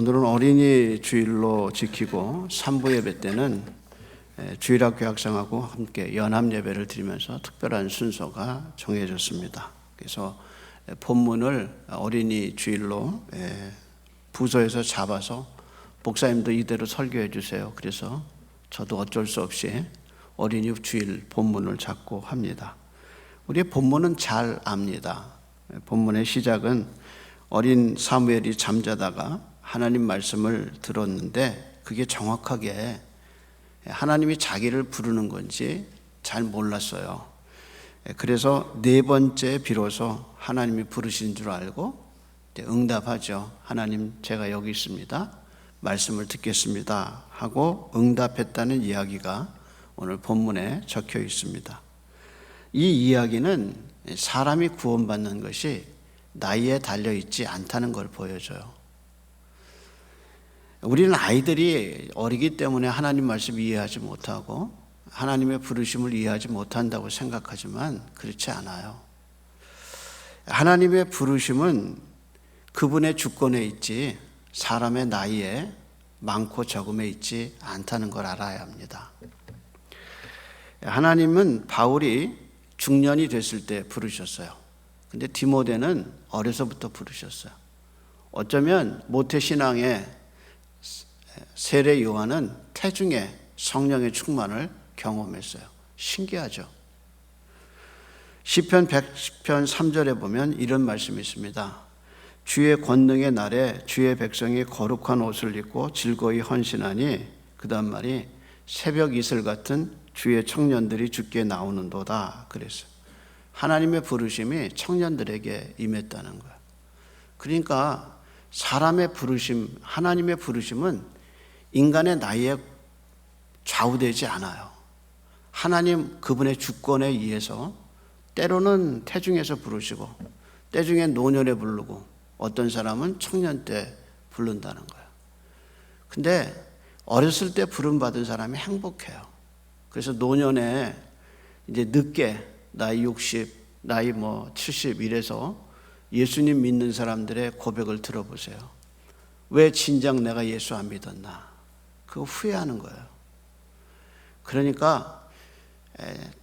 오늘은 어린이 주일로 지키고 3부 예배 때는 주일학교 학생하고 함께 연합 예배를 드리면서 특별한 순서가 정해졌습니다. 그래서 본문을 어린이 주일로 부서에서 잡아서 목사님도 이대로 설교해 주세요. 그래서 저도 어쩔 수 없이 어린이 주일 본문을 잡고 합니다. 우리의 본문은 잘 압니다. 본문의 시작은 어린 사무엘이 잠자다가 하나님 말씀을 들었는데 그게 정확하게 하나님이 자기를 부르는 건지 잘 몰랐어요. 그래서 네 번째 비로소 하나님이 부르신 줄 알고 응답하죠. 하나님, 제가 여기 있습니다. 말씀을 듣겠습니다 하고 응답했다는 이야기가 오늘 본문에 적혀 있습니다. 이 이야기는 사람이 구원받는 것이 나이에 달려있지 않다는 걸 보여줘요. 우리는 아이들이 어리기 때문에 하나님 말씀 이해하지 못하고 하나님의 부르심을 이해하지 못한다고 생각하지만 그렇지 않아요. 하나님의 부르심은 그분의 주권에 있지 사람의 나이에 많고 적음에 있지 않다는 걸 알아야 합니다. 하나님은 바울이 중년이 됐을 때 부르셨어요. 근데 디모데는 어려서부터 부르셨어요. 어쩌면 모태신앙의 세례 요한은 태중에 성령의 충만을 경험했어요. 신기하죠? 시편 110편 3절에 보면 이런 말씀이 있습니다. 주의 권능의 날에 주의 백성이 거룩한 옷을 입고 즐거이 헌신하니, 그 다음 말이 새벽 이슬 같은 주의 청년들이 주께 나오는도다 그랬어요. 하나님의 부르심이 청년들에게 임했다는 거예요. 그러니까 사람의 부르심, 하나님의 부르심은 인간의 나이에 좌우되지 않아요. 하나님 그분의 주권에 의해서 때로는 태중에서 부르시고 때중에 노년에 부르고 어떤 사람은 청년 때 부른다는 거예요. 근데 어렸을 때 부름받은 사람이 행복해요. 그래서 노년에 이제 늦게 나이 60, 나이 70 이래서 예수님 믿는 사람들의 고백을 들어보세요. 왜 진작 내가 예수 안 믿었나? 그거 후회하는 거예요. 그러니까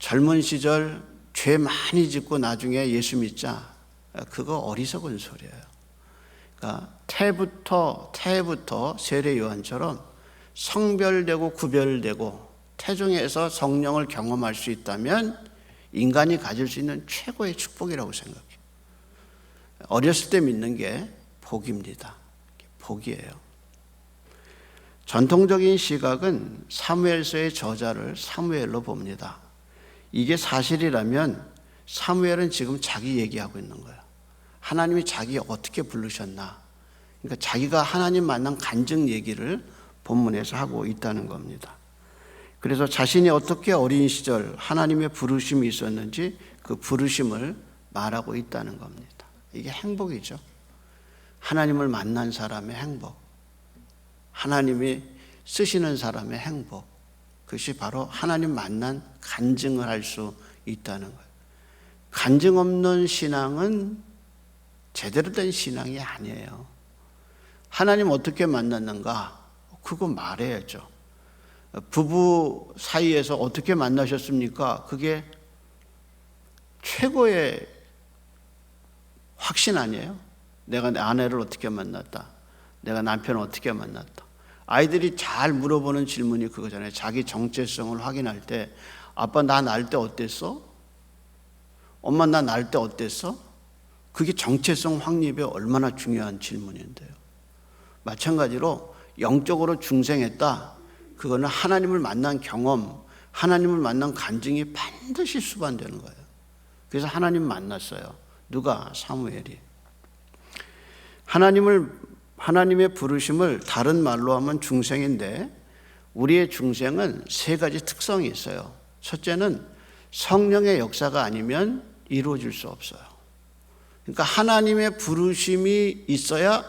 젊은 시절 죄 많이 짓고 나중에 예수 믿자, 그거 어리석은 소리예요. 그러니까 태부터 세례 요한처럼 성별되고 구별되고 태중에서 성령을 경험할 수 있다면 인간이 가질 수 있는 최고의 축복이라고 생각해요. 어렸을 때 믿는 게 복입니다. 복이에요. 전통적인 시각은 사무엘서의 저자를 사무엘로 봅니다. 이게 사실이라면 사무엘은 지금 자기 얘기하고 있는 거예요. 하나님이 자기 어떻게 부르셨나. 그러니까 자기가 하나님 만난 간증 얘기를 본문에서 하고 있다는 겁니다. 그래서 자신이 어떻게 어린 시절 하나님의 부르심이 있었는지 그 부르심을 말하고 있다는 겁니다. 이게 행복이죠. 하나님을 만난 사람의 행복, 하나님이 쓰시는 사람의 행복, 그것이 바로 하나님 만난 간증을 할 수 있다는 거예요. 간증 없는 신앙은 제대로 된 신앙이 아니에요. 하나님 어떻게 만났는가? 그거 말해야죠. 부부 사이에서 어떻게 만나셨습니까? 그게 최고의 확신 아니에요? 내가 내 아내를 어떻게 만났다. 내가 남편을 어떻게 만났다. 아이들이 잘 물어보는 질문이 그거잖아요. 자기 정체성을 확인할 때 아빠 나 날 때 어땠어? 엄마 나 날 때 어땠어? 그게 정체성 확립에 얼마나 중요한 질문인데요. 마찬가지로 영적으로 중생했다. 그거는 하나님을 만난 경험, 하나님을 만난 간증이 반드시 수반되는 거예요. 그래서 하나님 만났어요. 누가? 사무엘이. 하나님의 부르심을 다른 말로 하면 중생인데 우리의 중생은 세 가지 특성이 있어요. 첫째는 성령의 역사가 아니면 이루어질 수 없어요. 그러니까 하나님의 부르심이 있어야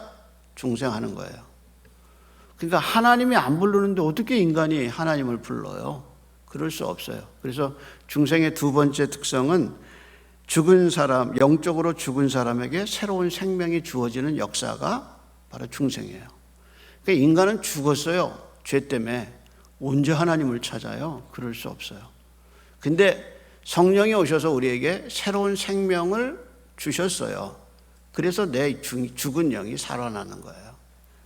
중생하는 거예요. 그러니까 하나님이 안 부르는데 어떻게 인간이 하나님을 불러요? 그럴 수 없어요. 그래서 중생의 두 번째 특성은 죽은 사람, 영적으로 죽은 사람에게 새로운 생명이 주어지는 역사가 바로 중생이에요. 그러니까 인간은 죽었어요. 죄 때문에. 언제 하나님을 찾아요? 그럴 수 없어요. 근데 성령이 오셔서 우리에게 새로운 생명을 주셨어요. 그래서 내 죽은 영이 살아나는 거예요.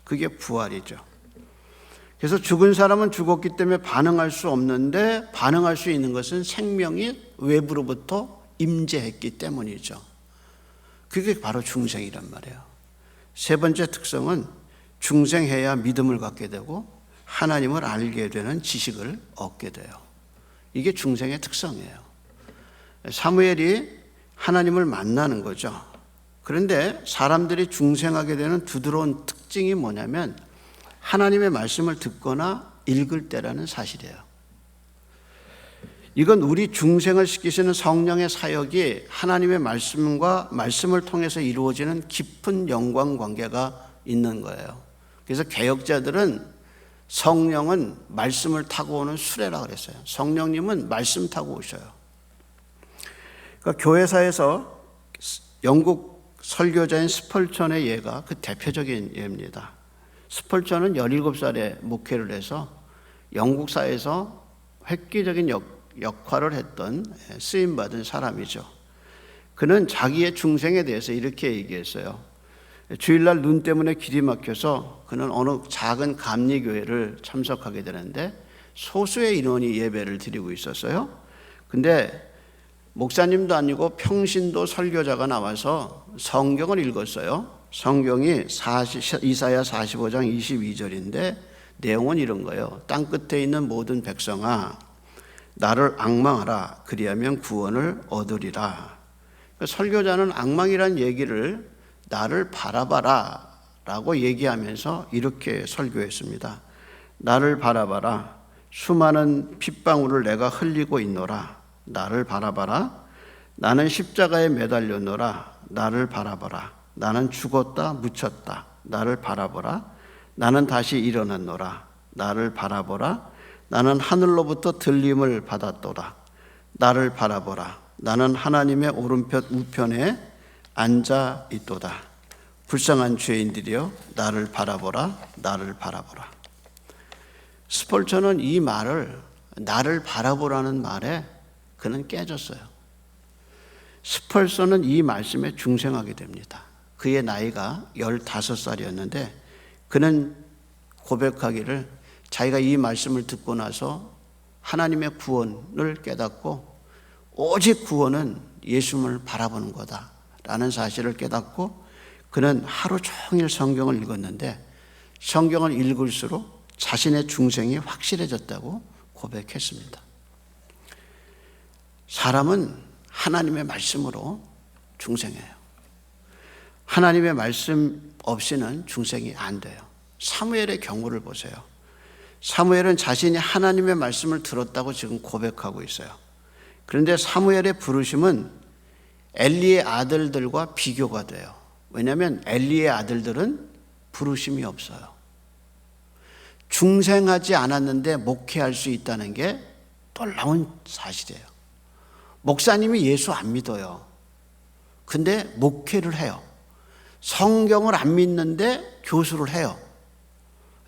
그게 부활이죠. 그래서 죽은 사람은 죽었기 때문에 반응할 수 없는데 반응할 수 있는 것은 생명이 외부로부터 임재했기 때문이죠. 그게 바로 중생이란 말이에요. 세 번째 특성은 중생해야 믿음을 갖게 되고 하나님을 알게 되는 지식을 얻게 돼요. 이게 중생의 특성이에요. 사무엘이 하나님을 만나는 거죠. 그런데 사람들이 중생하게 되는 두드러운 특징이 뭐냐면 하나님의 말씀을 듣거나 읽을 때라는 사실이에요. 이건 우리 중생을 시키시는 성령의 사역이 하나님의 말씀을 통해서 이루어지는 깊은 영광 관계가 있는 거예요. 그래서 개혁자들은 성령은 말씀을 타고 오는 수레라 그랬어요. 성령님은 말씀 타고 오셔요. 그러니까 교회사에서 영국 설교자인 스펄전의 예가 그 대표적인 예입니다. 스펄전은 17살에 목회를 해서 영국사에서 획기적인 역할을 했던 쓰임받은 사람이죠. 그는 자기의 중생에 대해서 이렇게 얘기했어요. 주일날 눈 때문에 길이 막혀서 그는 어느 작은 감리교회를 참석하게 되는데 소수의 인원이 예배를 드리고 있었어요. 근데 목사님도 아니고 평신도 설교자가 나와서 성경을 읽었어요. 성경이 이사야 45장 22절인데 내용은 이런 거예요. 땅끝에 있는 모든 백성아 나를 앙망하라 그리하면 구원을 얻으리라. 설교자는 앙망이란 얘기를 나를 바라봐라 라고 얘기하면서 이렇게 설교했습니다. 나를 바라봐라. 수많은 핏방울을 내가 흘리고 있노라. 나를 바라봐라. 나는 십자가에 매달렸노라. 나를 바라봐라. 나는 죽었다 묻혔다. 나를 바라보라. 나는 다시 일어났노라. 나를 바라보라. 나는 하늘로부터 들림을 받았도다. 나를 바라보라. 나는 하나님의 오른편 우편에 앉아 있도다. 불쌍한 죄인들이여 나를 바라보라. 나를 바라보라. 스펄전은 이 말을 나를 바라보라는 말에 그는 깨졌어요. 스펄전은 이 말씀에 중생하게 됩니다. 그의 나이가 15살이었는데 그는 고백하기를 자기가 이 말씀을 듣고 나서 하나님의 구원을 깨닫고 오직 구원은 예수님을 바라보는 거다라는 사실을 깨닫고 그는 하루 종일 성경을 읽었는데 성경을 읽을수록 자신의 중생이 확실해졌다고 고백했습니다. 사람은 하나님의 말씀으로 중생해요. 하나님의 말씀 없이는 중생이 안 돼요. 사무엘의 경우를 보세요. 사무엘은 자신이 하나님의 말씀을 들었다고 지금 고백하고 있어요. 그런데 사무엘의 부르심은 엘리의 아들들과 비교가 돼요. 왜냐하면 엘리의 아들들은 부르심이 없어요. 중생하지 않았는데 목회할 수 있다는 게 놀라운 사실이에요. 목사님이 예수 안 믿어요. 근데 목회를 해요. 성경을 안 믿는데 교수를 해요.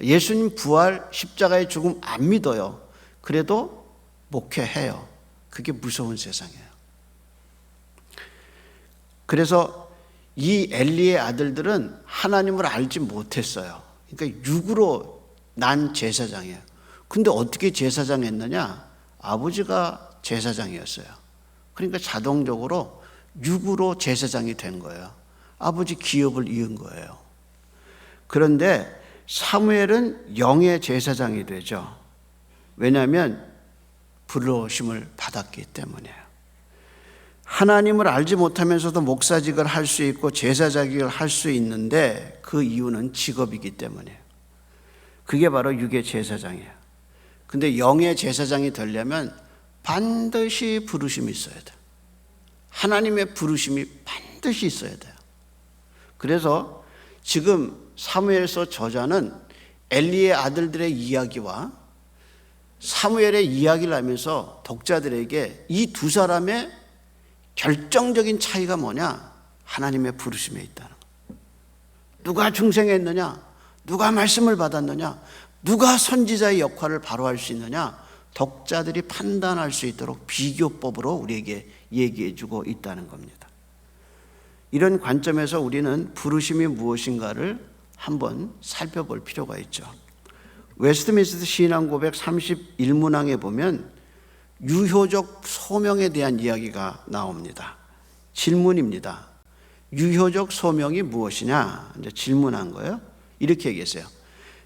예수님 부활, 십자가의 죽음 안 믿어요. 그래도 목회해요. 그게 무서운 세상이에요. 그래서 이 엘리의 아들들은 하나님을 알지 못했어요. 그러니까 육으로 난 제사장이에요. 근데 어떻게 제사장 했느냐? 아버지가 제사장이었어요. 그러니까 자동적으로 육으로 제사장이 된 거예요. 아버지 기업을 이은 거예요. 그런데 사무엘은 영의 제사장이 되죠. 왜냐하면 부르심을 받았기 때문이에요. 하나님을 알지 못하면서도 목사직을 할 수 있고 제사장직을 할 수 있는데 그 이유는 직업이기 때문이에요. 그게 바로 육의 제사장이에요. 근데 영의 제사장이 되려면 반드시 부르심이 있어야 돼요. 하나님의 부르심이 반드시 있어야 돼요. 그래서 지금 사무엘서 저자는 엘리의 아들들의 이야기와 사무엘의 이야기를 하면서 독자들에게 이 두 사람의 결정적인 차이가 뭐냐? 하나님의 부르심에 있다는 거예요. 누가 중생했느냐? 누가 말씀을 받았느냐? 누가 선지자의 역할을 바로 할 수 있느냐? 독자들이 판단할 수 있도록 비교법으로 우리에게 얘기해 주고 있다는 겁니다. 이런 관점에서 우리는 부르심이 무엇인가를 한번 살펴볼 필요가 있죠. 웨스트민스터 신앙고백 31문항에 보면 유효적 소명에 대한 이야기가 나옵니다. 질문입니다. 유효적 소명이 무엇이냐? 이제 질문한 거예요. 이렇게 얘기했어요.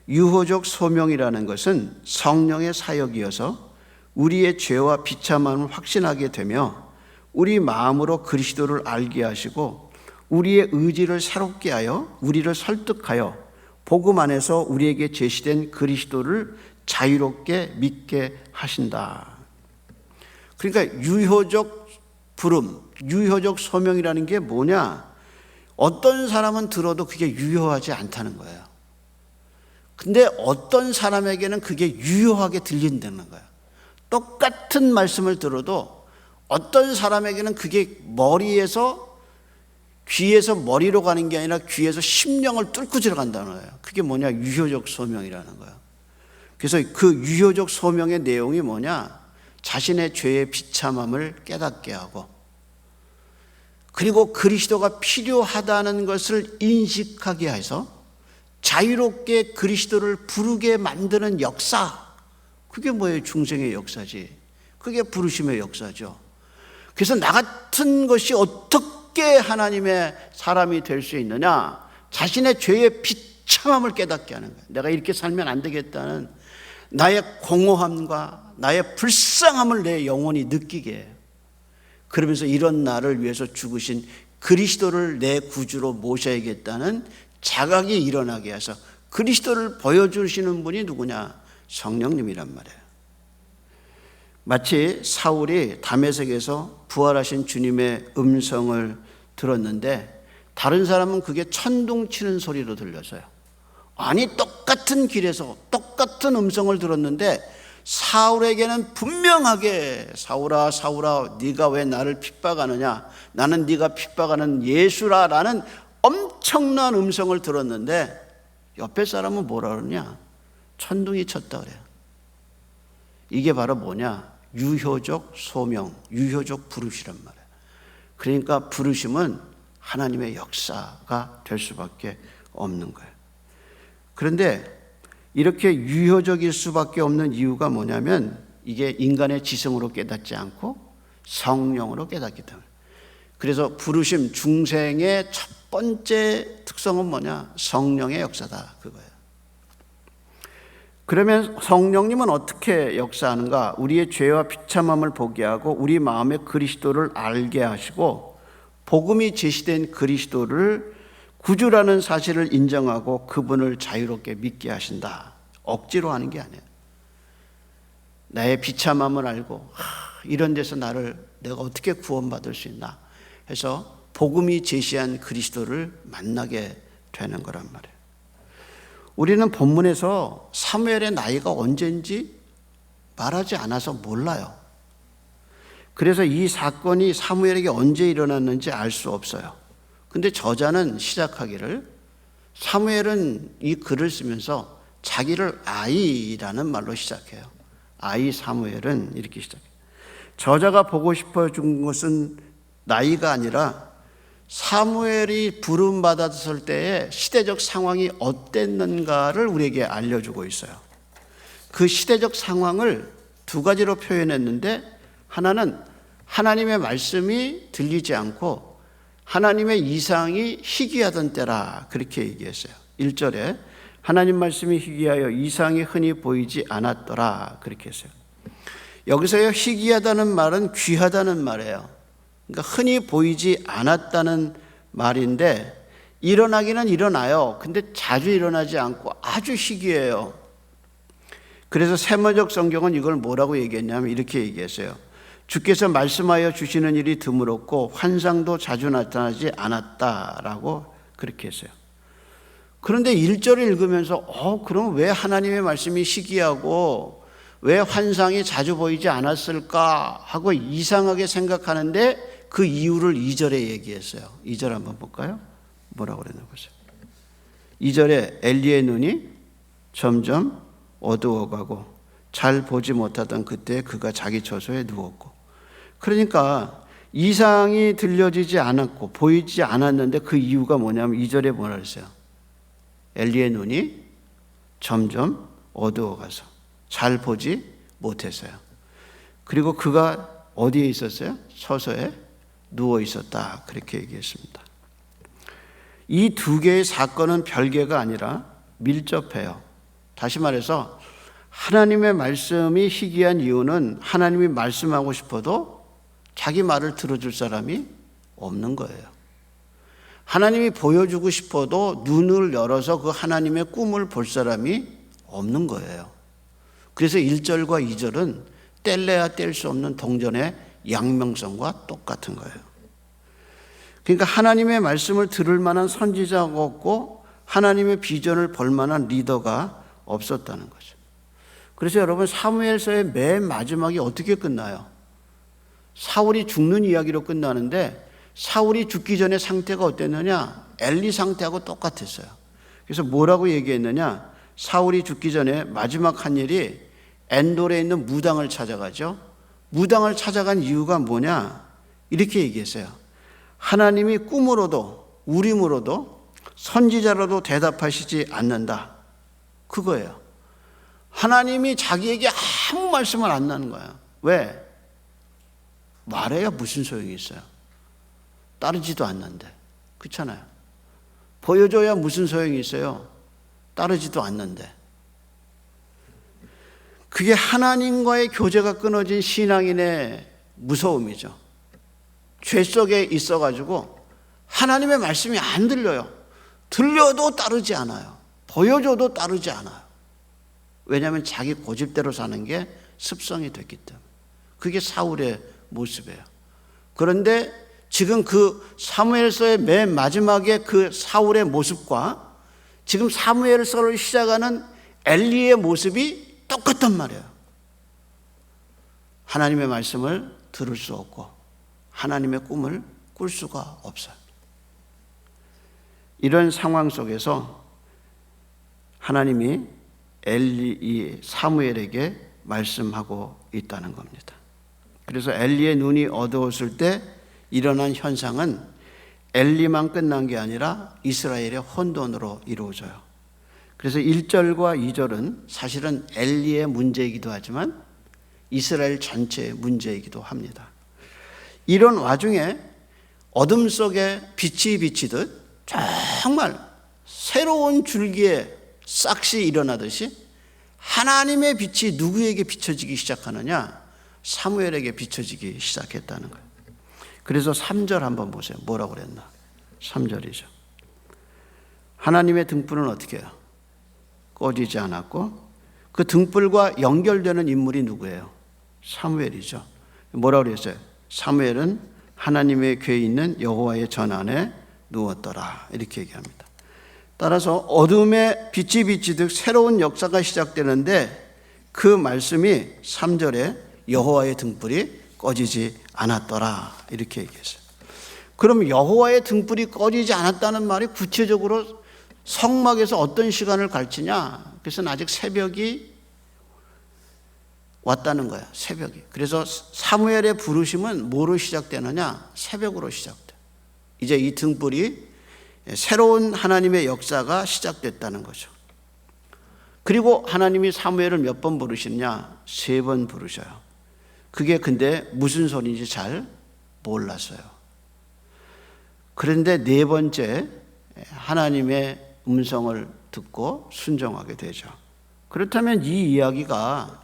유효적 소명이라는 것은 성령의 사역이어서 우리의 죄와 비참함을 확신하게 되며 우리 마음으로 그리스도를 알게 하시고 우리의 의지를 새롭게 하여 우리를 설득하여 복음 안에서 우리에게 제시된 그리스도를 자유롭게 믿게 하신다. 그러니까 유효적 부름, 유효적 소명이라는 게 뭐냐? 어떤 사람은 들어도 그게 유효하지 않다는 거예요. 근데 어떤 사람에게는 그게 유효하게 들린다는 거예요. 똑같은 말씀을 들어도 어떤 사람에게는 그게 머리에서 귀에서 머리로 가는 게 아니라 귀에서 심령을 뚫고 들어간다는 거예요. 그게 뭐냐? 유효적 소명이라는 거예요. 그래서 그 유효적 소명의 내용이 뭐냐? 자신의 죄의 비참함을 깨닫게 하고 그리고 그리스도가 필요하다는 것을 인식하게 해서 자유롭게 그리스도를 부르게 만드는 역사, 그게 뭐예요? 중생의 역사지. 그게 부르심의 역사죠. 그래서 나 같은 것이 어떻게 하나님의 사람이 될 수 있느냐? 자신의 죄의 비참함을 깨닫게 하는 거예요. 내가 이렇게 살면 안 되겠다는 나의 공허함과 나의 불쌍함을 내 영혼이 느끼게 해요. 그러면서 이런 나를 위해서 죽으신 그리스도를 내 구주로 모셔야겠다는 자각이 일어나게 해서 그리스도를 보여주시는 분이 누구냐? 성령님이란 말이에요. 마치 사울이 다메섹에서 부활하신 주님의 음성을 들었는데 다른 사람은 그게 천둥치는 소리로 들려서요. 아니 똑같은 길에서 똑같은 음성을 들었는데 사울에게는 분명하게 사울아 사울아 네가 왜 나를 핍박하느냐? 나는 네가 핍박하는 예수라라는 엄청난 음성을 들었는데 옆에 사람은 뭐라 그러냐? 천둥이 쳤다 그래요. 이게 바로 뭐냐? 유효적 소명, 유효적 부르시란 말이에요. 그러니까 부르심은 하나님의 역사가 될 수밖에 없는 거예요. 그런데 이렇게 유효적일 수밖에 없는 이유가 뭐냐면 이게 인간의 지성으로 깨닫지 않고 성령으로 깨닫기 때문에. 그래서 부르심 중생의 첫 번째 특성은 뭐냐? 성령의 역사다, 그거예요. 그러면 성령님은 어떻게 역사하는가? 우리의 죄와 비참함을 보게 하고 우리 마음에 그리스도를 알게 하시고 복음이 제시된 그리스도를 구주라는 사실을 인정하고 그분을 자유롭게 믿게 하신다. 억지로 하는 게 아니에요. 나의 비참함을 알고 이런 데서 내가 어떻게 구원받을 수 있나 해서 복음이 제시한 그리스도를 만나게 되는 거란 말이에요. 우리는 본문에서 사무엘의 나이가 언제인지 말하지 않아서 몰라요. 그래서 이 사건이 사무엘에게 언제 일어났는지 알 수 없어요. 근데 저자는 시작하기를 사무엘은 이 글을 쓰면서 자기를 아이라는 말로 시작해요. 아이 사무엘은 이렇게 시작해요. 저자가 보고 싶어 준 것은 나이가 아니라 사무엘이 부름받았을 때의 시대적 상황이 어땠는가를 우리에게 알려주고 있어요. 그 시대적 상황을 두 가지로 표현했는데 하나는 하나님의 말씀이 들리지 않고 하나님의 이상이 희귀하던 때라 그렇게 얘기했어요. 1절에 하나님 말씀이 희귀하여 이상이 흔히 보이지 않았더라 그렇게 했어요. 여기서요 희귀하다는 말은 귀하다는 말이에요. 그러니까 흔히 보이지 않았다는 말인데 일어나기는 일어나요. 근데 자주 일어나지 않고 아주 희귀해요. 그래서 세머적 성경은 이걸 뭐라고 얘기했냐면 이렇게 얘기했어요. 주께서 말씀하여 주시는 일이 드물었고 환상도 자주 나타나지 않았다라고 그렇게 했어요. 그런데 1절을 읽으면서 그럼 왜 하나님의 말씀이 희귀하고 왜 환상이 자주 보이지 않았을까 하고 이상하게 생각하는데 그 이유를 2절에 얘기했어요. 2절 한번 볼까요? 뭐라고 그랬나 보세요. 2절에 엘리의 눈이 점점 어두워가고 잘 보지 못하던 그때 그가 자기 처소에 누웠고. 그러니까 이상이 들려지지 않았고 보이지 않았는데 그 이유가 뭐냐면 2절에 뭐라 그랬어요? 엘리의 눈이 점점 어두워가서 잘 보지 못했어요. 그리고 그가 어디에 있었어요? 처소에 누워 있었다. 그렇게 얘기했습니다. 이 두 개의 사건은 별개가 아니라 밀접해요. 다시 말해서 하나님의 말씀이 희귀한 이유는 하나님이 말씀하고 싶어도 자기 말을 들어줄 사람이 없는 거예요. 하나님이 보여주고 싶어도 눈을 열어서 그 하나님의 꿈을 볼 사람이 없는 거예요. 그래서 1절과 2절은 뗄래야 뗄 수 없는 동전의 양명성과 똑같은 거예요. 그러니까 하나님의 말씀을 들을 만한 선지자가 없고 하나님의 비전을 볼 만한 리더가 없었다는 거죠. 그래서 여러분 사무엘서의 맨 마지막이 어떻게 끝나요? 사울이 죽는 이야기로 끝나는데 사울이 죽기 전에 상태가 어땠느냐? 엘리 상태하고 똑같았어요. 그래서 뭐라고 얘기했느냐? 사울이 죽기 전에 마지막 한 일이 엔돌에 있는 무당을 찾아가죠. 무당을 찾아간 이유가 뭐냐? 이렇게 얘기했어요. 하나님이 꿈으로도 우림으로도 선지자로도 대답하시지 않는다. 그거예요. 하나님이 자기에게 아무 말씀을 안 하는 거야. 왜? 말해야 무슨 소용이 있어요? 따르지도 않는데. 그렇잖아요. 보여줘야 무슨 소용이 있어요? 따르지도 않는데. 그게 하나님과의 교제가 끊어진 신앙인의 무서움이죠. 죄 속에 있어가지고 하나님의 말씀이 안 들려요. 들려도 따르지 않아요. 보여줘도 따르지 않아요. 왜냐하면 자기 고집대로 사는 게 습성이 됐기 때문에. 그게 사울의 모습이에요. 그런데 지금 그 사무엘서의 맨 마지막에 그 사울의 모습과 지금 사무엘서를 시작하는 엘리의 모습이 똑같단 말이에요. 하나님의 말씀을 들을 수 없고 하나님의 꿈을 꿀 수가 없어요. 이런 상황 속에서 하나님이 엘리 사무엘에게 말씀하고 있다는 겁니다. 그래서 엘리의 눈이 어두웠을 때 일어난 현상은 엘리만 끝난 게 아니라 이스라엘의 혼돈으로 이루어져요. 그래서 1절과 2절은 사실은 엘리의 문제이기도 하지만 이스라엘 전체의 문제이기도 합니다. 이런 와중에 어둠 속에 빛이 비치듯 정말 새로운 줄기에 싹시 일어나듯이 하나님의 빛이 누구에게 비춰지기 시작하느냐? 사무엘에게 비춰지기 시작했다는 거예요. 그래서 3절 한번 보세요. 뭐라고 그랬나? 3절이죠. 하나님의 등불은 어떻게 해요? 꺼지지 않았고 그 등불과 연결되는 인물이 누구예요? 사무엘이죠. 뭐라고 그랬어요? 사무엘은 하나님의 궤에 있는 여호와의 전 안에 누웠더라. 이렇게 얘기합니다. 따라서 어둠에 빛이 비치듯 새로운 역사가 시작되는데 그 말씀이 3절에 여호와의 등불이 꺼지지 않았더라. 이렇게 얘기했어요. 그럼 여호와의 등불이 꺼지지 않았다는 말이 구체적으로 성막에서 어떤 시간을 가르치냐? 그래서 아직 새벽이 왔다는 거야. 새벽이. 그래서 사무엘의 부르심은 뭐로 시작되느냐? 새벽으로 시작돼. 이제 이 등불이 새로운 하나님의 역사가 시작됐다는 거죠. 그리고 하나님이 사무엘을 몇 번 부르시느냐? 3번 부르셔요. 그게 근데 무슨 소리인지 잘 몰랐어요. 그런데 4번째 하나님의 음성을 듣고 순종하게 되죠. 그렇다면 이 이야기가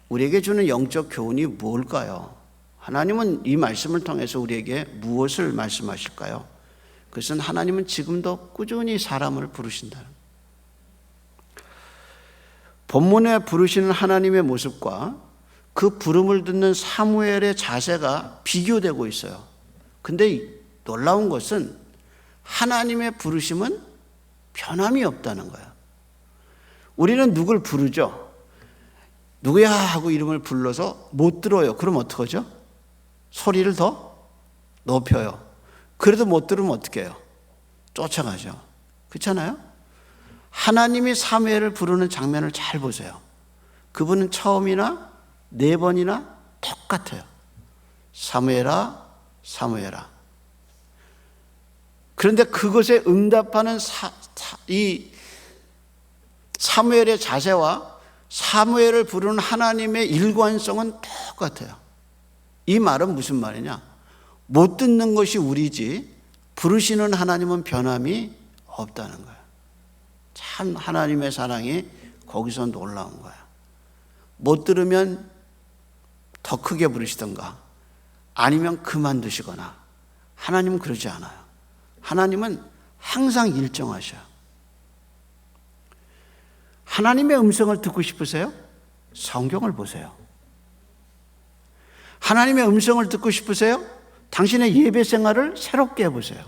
우리에게 주는 영적 교훈이 뭘까요? 하나님은 이 말씀을 통해서 우리에게 무엇을 말씀하실까요? 그것은 하나님은 지금도 꾸준히 사람을 부르신다. 본문에 부르시는 하나님의 모습과 그 부름을 듣는 사무엘의 자세가 비교되고 있어요. 근데 놀라운 것은 하나님의 부르심은 변함이 없다는 거예요. 우리는 누굴 부르죠? 누구야 하고 이름을 불러서 못 들어요. 그럼 어떡하죠? 소리를 더 높여요. 그래도 못 들으면 어떻게 해요? 쫓아가죠. 그렇잖아요? 하나님이 사무엘을 부르는 장면을 잘 보세요. 그분은 처음이나 4번이나 똑같아요. 사무엘아, 사무엘아. 그런데 그것에 응답하는 이 사무엘의 자세와 사무엘을 부르는 하나님의 일관성은 똑같아요. 이 말은 무슨 말이냐? 못 듣는 것이 우리지 부르시는 하나님은 변함이 없다는 거예요. 참 하나님의 사랑이 거기서 놀라운 거예요. 못 들으면 더 크게 부르시던가 아니면 그만두시거나. 하나님은 그러지 않아요. 하나님은 항상 일정하셔요. 하나님의 음성을 듣고 싶으세요? 성경을 보세요. 하나님의 음성을 듣고 싶으세요? 당신의 예배 생활을 새롭게 해보세요.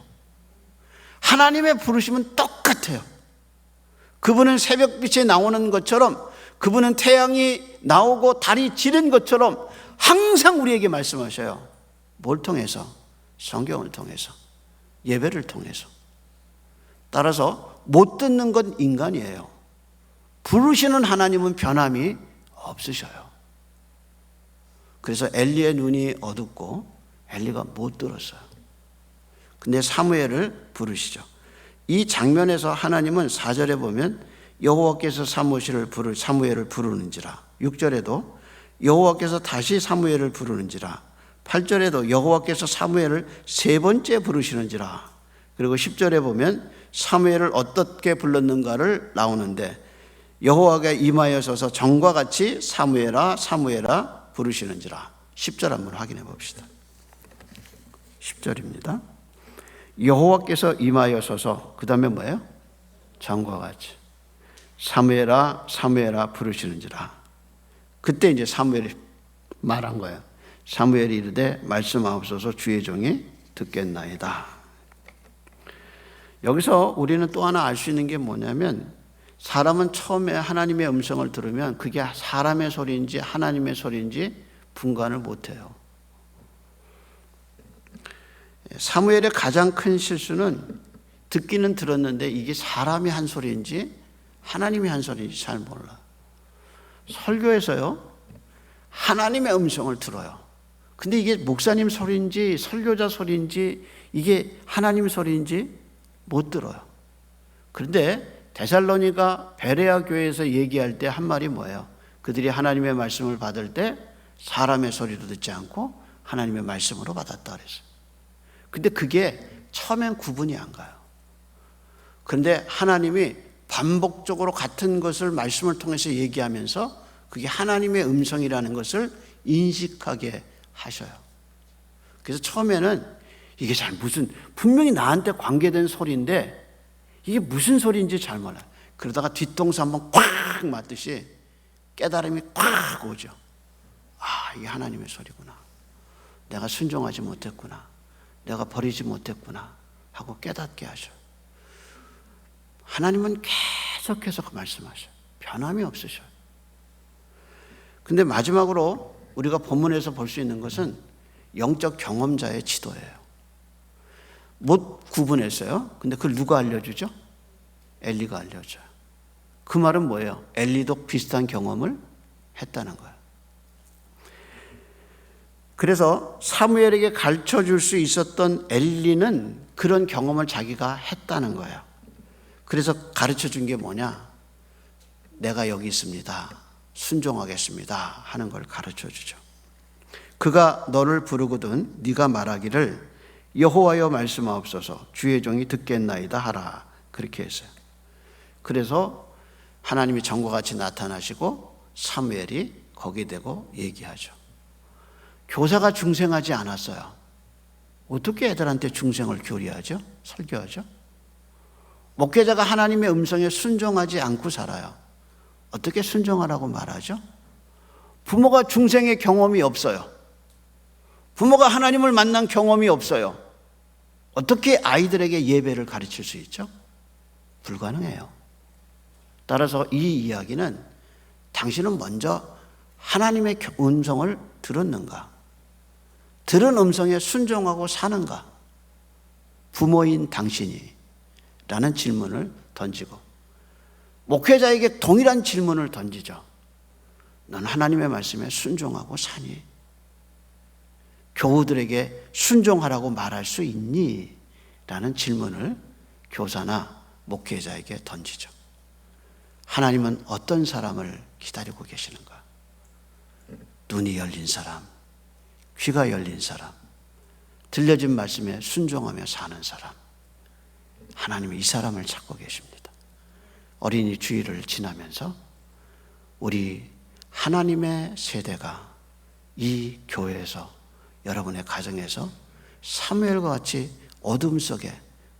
하나님의 부르심은 똑같아요. 그분은 새벽빛에 나오는 것처럼, 그분은 태양이 나오고 달이 지는 것처럼 항상 우리에게 말씀하셔요. 뭘 통해서? 성경을 통해서, 예배를 통해서. 따라서 못 듣는 건 인간이에요. 부르시는 하나님은 변함이 없으셔요. 그래서 엘리의 눈이 어둡고 엘리가 못 들었어요. 근데 사무엘을 부르시죠. 이 장면에서 하나님은 4절에 보면 여호와께서 사무엘을 부르는지라, 6절에도 여호와께서 다시 사무엘을 부르는지라, 8절에도 여호와께서 사무엘을 3번째 부르시는지라, 그리고 10절에 보면 사무엘을 어떻게 불렀는가를 나오는데 여호와가 임하여 서서 전과 같이 사무엘아 사무엘아 부르시는지라. 10절 한번 확인해 봅시다. 10절입니다. 여호와께서 임하여 서서, 그 다음에 뭐예요? 전과 같이 사무엘아 사무엘아 부르시는지라. 그때 이제 사무엘이 말한 거예요. 사무엘이 이르되 말씀하옵소서 주의 종이 듣겠나이다. 여기서 우리는 또 하나 알 수 있는 게 뭐냐면, 사람은 처음에 하나님의 음성을 들으면 그게 사람의 소리인지 하나님의 소리인지 분간을 못해요. 사무엘의 가장 큰 실수는 듣기는 들었는데 이게 사람이 한 소리인지 하나님이 한 소리인지 잘 몰라. 설교에서요, 하나님의 음성을 들어요. 근데 이게 목사님 소리인지 설교자 소리인지 이게 하나님 소리인지 못 들어요. 그런데 데살로니가 베레아 교회에서 얘기할 때 한 말이 뭐예요? 그들이 하나님의 말씀을 받을 때 사람의 소리로 듣지 않고 하나님의 말씀으로 받았다 그랬어요. 근데 그게 처음엔 구분이 안 가요. 그런데 하나님이 반복적으로 같은 것을 말씀을 통해서 얘기하면서 그게 하나님의 음성이라는 것을 인식하게 하셔요. 그래서 처음에는 이게 잘 분명히 나한테 관계된 소리인데 이게 무슨 소리인지 잘 몰라요. 그러다가 뒤통수 한번 꽉 맞듯이 깨달음이 꽉 오죠. 아, 이게 하나님의 소리구나. 내가 순종하지 못했구나. 내가 버리지 못했구나 하고 깨닫게 하셔요. 하나님은 계속해서 말씀하셔요. 변함이 없으셔요. 근데 마지막으로 우리가 본문에서 볼 수 있는 것은 영적 경험자의 지도예요. 못 구분했어요. 근데 그걸 누가 알려주죠? 엘리가 알려줘요. 그 말은 뭐예요? 엘리도 비슷한 경험을 했다는 거예요. 그래서 사무엘에게 가르쳐 줄 수 있었던 엘리는 그런 경험을 자기가 했다는 거예요. 그래서 가르쳐 준 게 뭐냐? 내가 여기 있습니다. 순종하겠습니다. 하는 걸 가르쳐 주죠. 그가 너를 부르거든 네가 말하기를 여호와여 말씀하옵소서 주의 종이 듣겠나이다 하라. 그렇게 했어요. 그래서 하나님이 전과 같이 나타나시고 사무엘이 거기 대고 얘기하죠. 교사가 중생하지 않았어요. 어떻게 애들한테 중생을 교리하죠? 설교하죠? 목회자가 하나님의 음성에 순종하지 않고 살아요. 어떻게 순종하라고 말하죠? 부모가 중생의 경험이 없어요. 부모가 하나님을 만난 경험이 없어요. 어떻게 아이들에게 예배를 가르칠 수 있죠? 불가능해요. 따라서 이 이야기는 당신은 먼저 하나님의 음성을 들었는가? 들은 음성에 순종하고 사는가? 부모인 당신이 라는 질문을 던지고 목회자에게 동일한 질문을 던지죠. 넌 하나님의 말씀에 순종하고 사니? 교우들에게 순종하라고 말할 수 있니? 라는 질문을 교사나 목회자에게 던지죠. 하나님은 어떤 사람을 기다리고 계시는가? 눈이 열린 사람, 귀가 열린 사람, 들려진 말씀에 순종하며 사는 사람. 하나님이 이 사람을 찾고 계십니다. 어린이 주일을 지나면서 우리 하나님의 세대가 이 교회에서, 여러분의 가정에서 사무엘과 같이 어둠 속에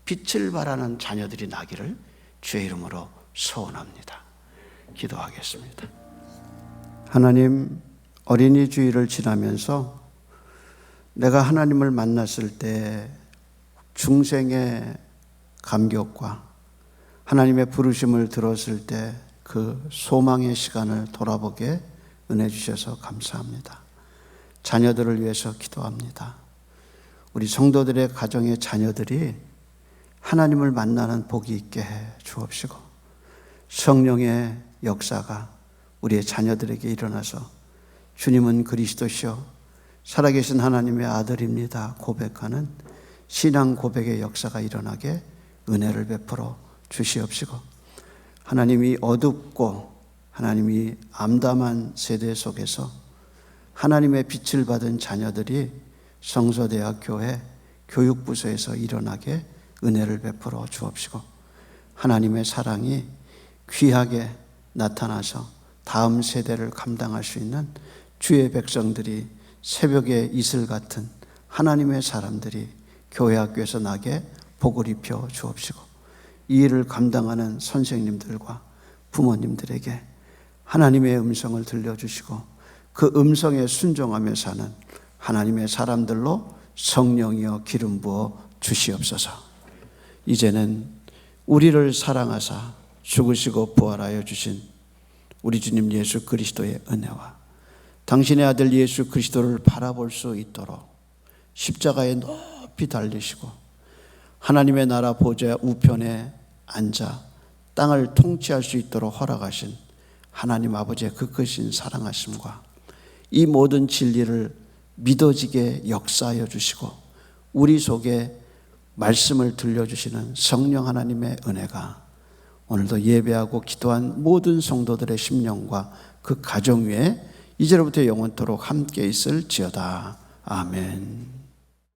빛을 발하는 자녀들이 나기를 주의 이름으로 소원합니다. 기도하겠습니다. 하나님, 어린이 주일을 지나면서 내가 하나님을 만났을 때 중생의 감격과 하나님의 부르심을 들었을 때 그 소망의 시간을 돌아보게 은혜 주셔서 감사합니다. 자녀들을 위해서 기도합니다. 우리 성도들의 가정의 자녀들이 하나님을 만나는 복이 있게 해 주옵시고, 성령의 역사가 우리의 자녀들에게 일어나서 주님은 그리스도시요 살아계신 하나님의 아들입니다 고백하는 신앙 고백의 역사가 일어나게 은혜를 베풀어 주시옵시고, 하나님이 어둡고 하나님이 암담한 세대 속에서 하나님의 빛을 받은 자녀들이 성서대학교회 교육부서에서 일어나게 은혜를 베풀어 주옵시고, 하나님의 사랑이 귀하게 나타나서 다음 세대를 감당할 수 있는 주의 백성들이, 새벽의 이슬 같은 하나님의 사람들이 교회 학교에서 나게 복을 입혀 주옵시고, 이 일을 감당하는 선생님들과 부모님들에게 하나님의 음성을 들려주시고 그 음성에 순종하며 사는 하나님의 사람들로 성령이여 기름 부어 주시옵소서. 이제는 우리를 사랑하사 죽으시고 부활하여 주신 우리 주님 예수 그리스도의 은혜와 당신의 아들 예수 그리스도를 바라볼 수 있도록 십자가에 높이 달리시고 하나님의 나라 보좌 우편에 앉아 땅을 통치할 수 있도록 허락하신 하나님 아버지의 그 크신 사랑하심과 이 모든 진리를 믿어지게 역사하여 주시고 우리 속에 말씀을 들려주시는 성령 하나님의 은혜가 오늘도 예배하고 기도한 모든 성도들의 심령과 그 가정 위에 이제로부터 영원토록 함께 있을지어다. 아멘.